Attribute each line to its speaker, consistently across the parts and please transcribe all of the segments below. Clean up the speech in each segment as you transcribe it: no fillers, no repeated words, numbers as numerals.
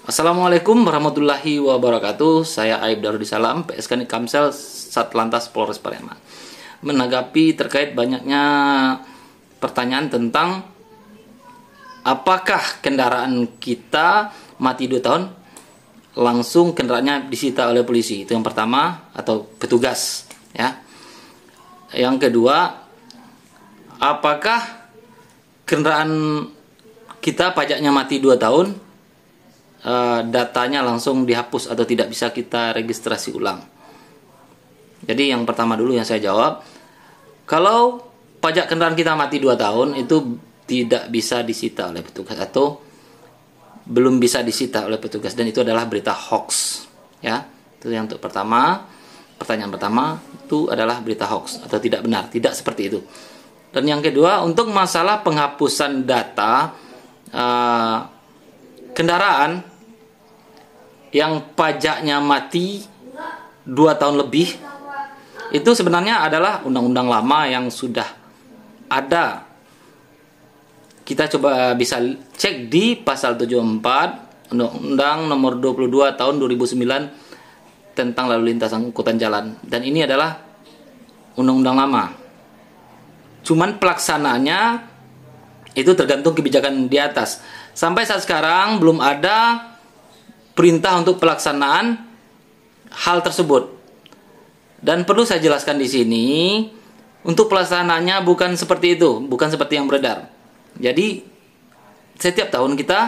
Speaker 1: Assalamualaikum warahmatullahi wabarakatuh. Saya Aib Darudissalam, PSK Kamsel Satlantas Polres Pariaman. Menanggapi terkait banyaknya pertanyaan tentang apakah kendaraan kita mati 2 tahun langsung kendaraannya disita oleh polisi. Itu yang pertama, atau petugas ya. Yang kedua, apakah kendaraan kita pajaknya mati 2 tahun datanya langsung dihapus atau tidak bisa kita registrasi ulang. Jadi yang pertama dulu yang saya jawab, kalau pajak kendaraan kita mati 2 tahun itu tidak bisa disita oleh petugas atau belum bisa disita oleh petugas, dan itu adalah berita hoax ya. Itu yang untuk pertama. Pertanyaan pertama itu adalah berita hoax atau tidak benar, tidak seperti itu. Dan yang kedua, untuk masalah penghapusan data kendaraan yang pajaknya mati 2 tahun lebih, itu sebenarnya adalah undang-undang lama yang sudah ada. Kita coba bisa cek di pasal 74 Undang-Undang nomor 22 tahun 2009 tentang lalu lintas angkutan jalan. Dan ini adalah undang-undang lama. Cuman pelaksanaannya itu tergantung kebijakan di atas. Sampai saat sekarang belum ada perintah untuk pelaksanaan hal tersebut. Dan perlu saya jelaskan di sini, untuk pelaksanaannya bukan seperti itu, bukan seperti yang beredar. Jadi setiap tahun kita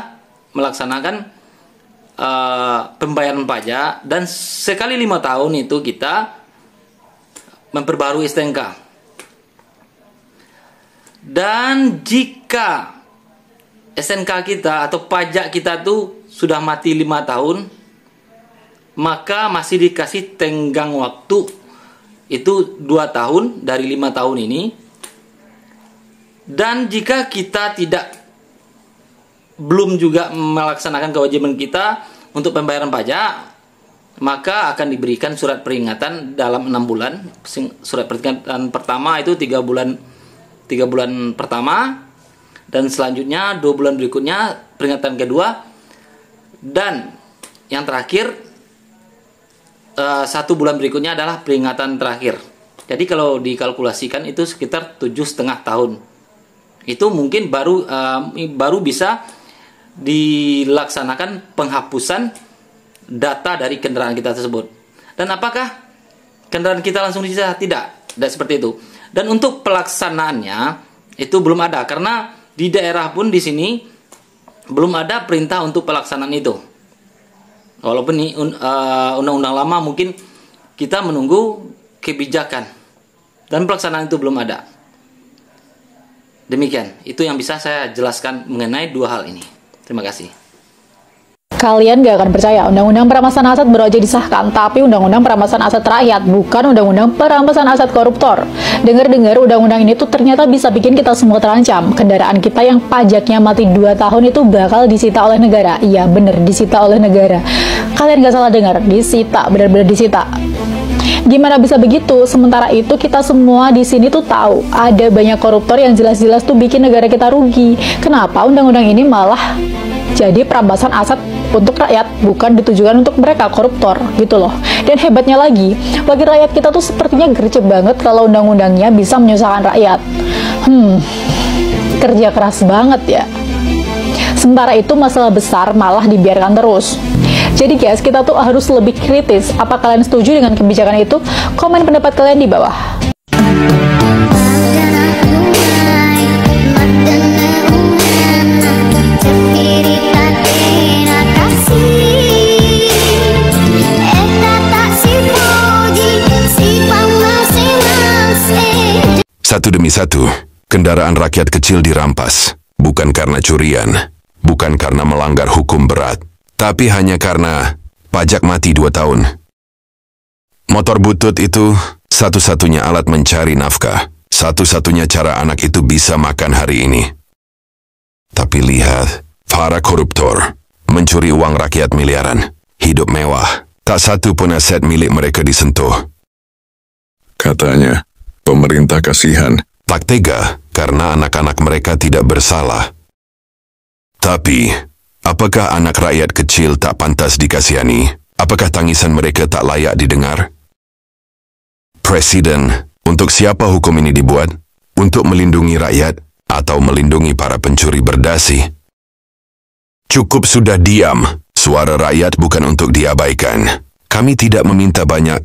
Speaker 1: melaksanakan pembayaran pajak, dan sekali 5 tahun itu kita memperbarui STNK. Dan jika SNK kita atau pajak kita tuh sudah mati 5 tahun, maka masih dikasih tenggang waktu itu 2 tahun dari 5 tahun ini. Dan jika kita belum juga melaksanakan kewajiban kita untuk pembayaran pajak, maka akan diberikan surat peringatan dalam 6 bulan. Surat peringatan pertama itu 3 bulan pertama, dan selanjutnya 2 bulan berikutnya peringatan kedua, dan yang terakhir 1 bulan berikutnya adalah peringatan terakhir. Jadi kalau dikalkulasikan itu sekitar 7,5 tahun. Itu mungkin baru bisa dilaksanakan penghapusan data dari kendaraan kita tersebut. Dan apakah kendaraan kita langsung disita? Tidak seperti itu. Dan untuk pelaksanaannya itu belum ada, karena di daerah pun di sini belum ada perintah untuk pelaksanaan itu. Walaupun ini undang-undang lama, mungkin kita menunggu kebijakan dan pelaksanaan itu belum ada. Demikian, itu yang bisa saya jelaskan mengenai 2 hal ini. Terima kasih.
Speaker 2: Kalian gak akan percaya, Undang-Undang Perampasan Aset baru aja disahkan, tapi Undang-Undang Perampasan Aset Rakyat, bukan Undang-Undang Perampasan Aset Koruptor. Dengar-dengar undang-undang ini tuh ternyata bisa bikin kita semua terancam. Kendaraan kita yang pajaknya mati 2 tahun itu bakal disita oleh negara. Iya bener, disita oleh negara. Kalian gak salah dengar, disita, benar-benar disita. Gimana bisa begitu? Sementara itu kita semua di sini tuh tahu ada banyak koruptor yang jelas-jelas tuh bikin negara kita rugi. Kenapa undang-undang ini malah jadi perampasan aset untuk rakyat, bukan ditujukan untuk mereka koruptor gitu loh. Dan hebatnya lagi, bagi rakyat kita tuh sepertinya gercep banget kalau undang-undangnya bisa menyusahkan rakyat. Kerja keras banget ya. Sementara itu masalah besar malah dibiarkan terus. Jadi guys, kita tuh harus lebih kritis. Apa kalian setuju dengan kebijakan itu? Komen pendapat kalian di bawah.
Speaker 3: Satu demi satu, kendaraan rakyat kecil dirampas. Bukan karena curian, bukan karena melanggar hukum berat, tapi hanya karena pajak mati 2 tahun. Motor butut itu satu-satunya alat mencari nafkah, satu-satunya cara anak itu bisa makan hari ini. Tapi lihat, para koruptor mencuri uang rakyat miliaran, hidup mewah, tak satu pun aset milik mereka disentuh.
Speaker 4: Katanya, pemerintah kasihan.
Speaker 3: Tak tega karena anak-anak mereka tidak bersalah. Tapi, Apakah anak rakyat kecil tak pantas dikasihani? Apakah tangisan mereka tak layak didengar? Presiden, untuk siapa hukum ini dibuat? Untuk melindungi rakyat atau melindungi para pencuri berdasi? Cukup sudah diam. Suara rakyat bukan untuk diabaikan. Kami tidak meminta banyak,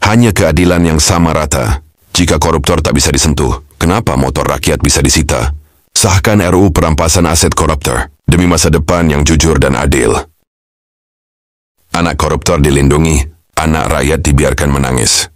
Speaker 3: hanya keadilan yang sama rata. Jika koruptor tak bisa disentuh, kenapa motor rakyat bisa disita? Sahkan RUU perampasan aset koruptor demi masa depan yang jujur dan adil. Anak koruptor dilindungi, anak rakyat dibiarkan menangis.